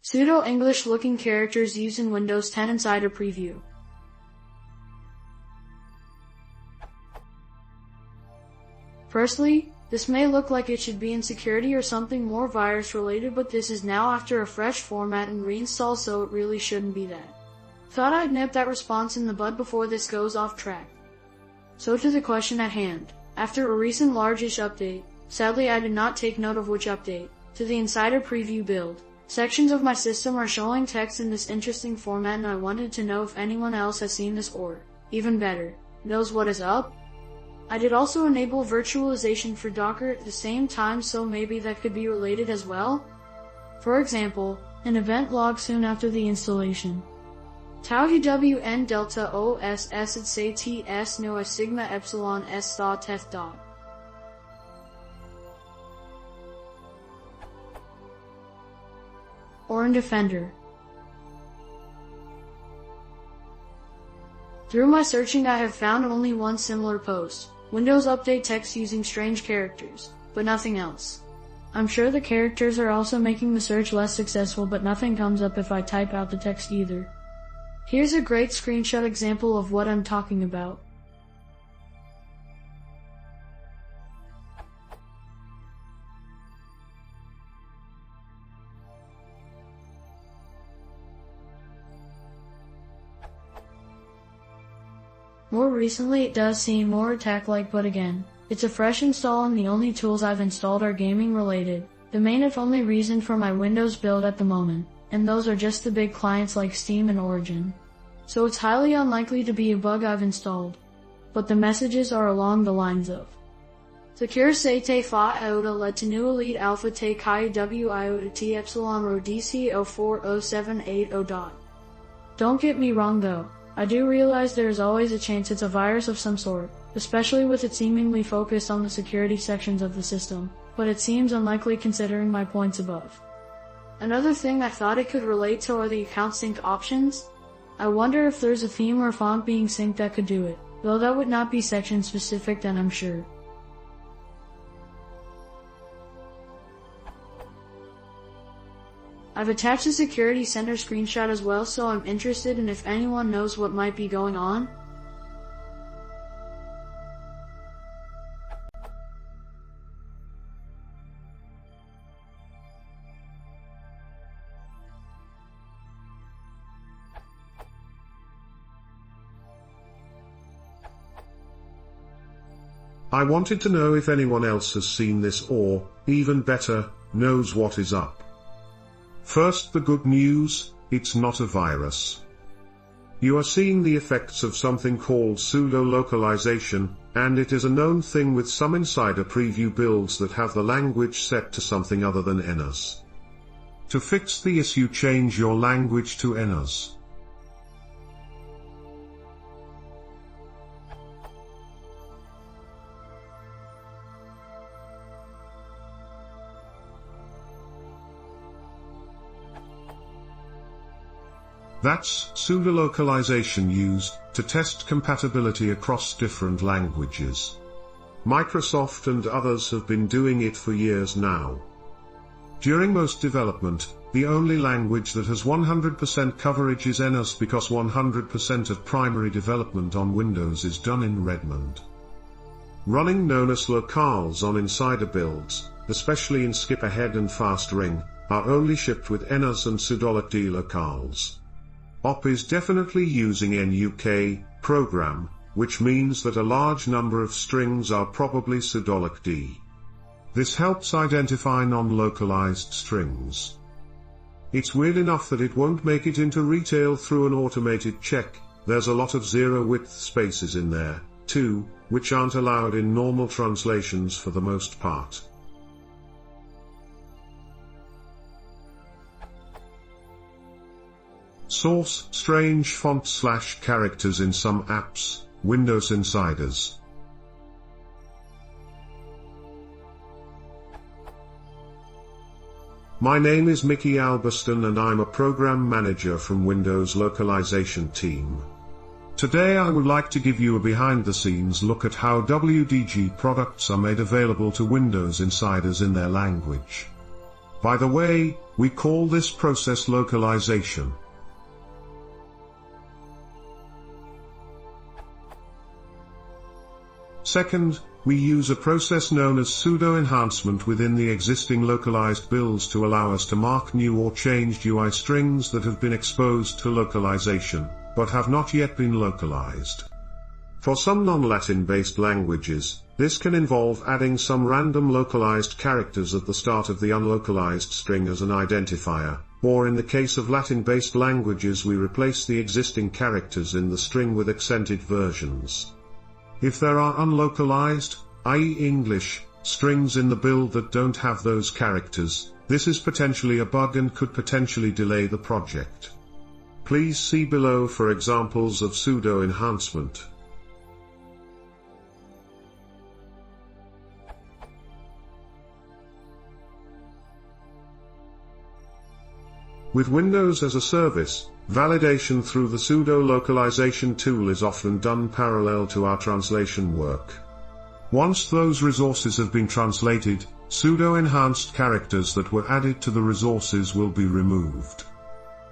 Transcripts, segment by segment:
Pseudo English looking characters used in Windows 10 Insider Preview. Firstly, this may look like it should be in security or something more virus related, but this is now after a fresh format and reinstall, so it really shouldn't be that. Thought I'd nip that response in the bud before this goes off track. So to the question at hand. After a recent large-ish update, sadly I did not take note of which update, to the Insider Preview build, sections of my system are showing text in this interesting format, and I wanted to know if anyone else has seen this or, even better, knows what is up. I did also enable virtualization for Docker at the same time, so maybe that could be related as well. For example, an event log soon after the installation. TauGWN Delta OS acid say TS no sigma epsilon S thaw teth dot. Or in Defender. Through my searching I have found only one similar post. Windows update text using strange characters, but nothing else. I'm sure the characters are also making the search less successful, but nothing comes up if I type out the text either. Here's a great screenshot example of what I'm talking about. More recently it does seem more attack-like, but again, it's a fresh install and the only tools I've installed are gaming related, the main if only reason for my Windows build at the moment, and those are just the big clients like Steam and Origin. So it's highly unlikely to be a bug I've installed. But the messages are along the lines of Secure say te fa iota led to new elite alpha te kai w iota t epsilon rho dc 040780 dot. Don't get me wrong though. I do realize there is always a chance it's a virus of some sort, especially with it seemingly focused on the security sections of the system, but it seems unlikely considering my points above. Another thing I thought it could relate to are the account sync options. I wonder if there's a theme or font being synced that could do it, though that would not be section specific then I'm sure. I've attached a security center screenshot as well, so I'm interested in if anyone knows what might be going on. I wanted to know if anyone else has seen this or, even better, knows what is up. First, the good news, it's not a virus. You are seeing the effects of something called pseudo-localization, and it is a known thing with some Insider Preview builds that have the language set to something other than NS. To fix the issue, change your language to NS. That's pseudo-localization used to test compatibility across different languages. Microsoft and others have been doing it for years now. During most development, the only language that has 100% coverage is NS because 100% of primary development on Windows is done in Redmond. Running NS locales on Insider builds, especially in Skip Ahead and Fast Ring, are only shipped with NS and pseudolocd locales. OP is definitely using NUK program, which means that a large number of strings are probably pseudolocd. This helps identify non-localized strings. It's weird enough that it won't make it into retail through an automated check. There's a lot of zero-width spaces in there, too, which aren't allowed in normal translations for the most part. Source: strange font/characters in some apps, Windows Insiders. My name is Mickey Albiston and I'm a program manager from Windows Localization team. Today I would like to give you a behind-the-scenes look at how WDG products are made available to Windows Insiders in their language. By the way, we call this process localization. Second, we use a process known as pseudo enhancement within the existing localized builds to allow us to mark new or changed UI strings that have been exposed to localization, but have not yet been localized. For some non-Latin based languages, this can involve adding some random localized characters at the start of the unlocalized string as an identifier, or in the case of Latin-based languages we replace the existing characters in the string with accented versions. If there are unlocalized, i.e. English, strings in the build that don't have those characters, this is potentially a bug and could potentially delay the project. Please see below for examples of pseudo enhancement. With Windows as a service, validation through the pseudo-localization tool is often done parallel to our translation work. Once those resources have been translated, pseudo-enhanced characters that were added to the resources will be removed.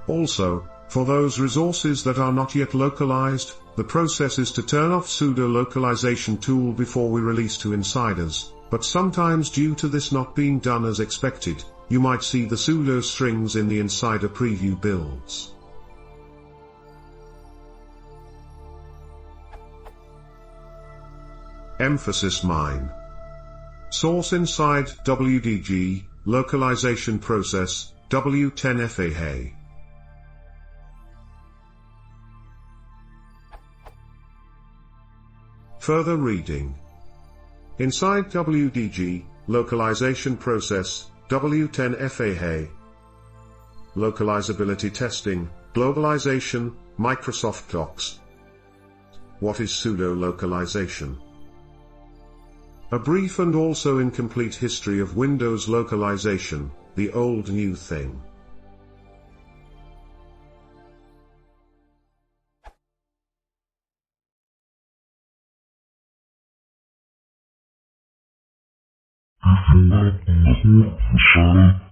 Also, for those resources that are not yet localized, the process is to turn off pseudo-localization tool before we release to insiders, but sometimes due to this not being done as expected, you might see the pseudo strings in the insider preview builds. Emphasis mine. Source inside WDG, localization process, W10FA. Further reading. Inside WDG, localization process, W10FA. Localizability testing, globalization, Microsoft Docs. What is pseudo-localization? A brief and also incomplete history of Windows localization, the old new thing. Before the whole facade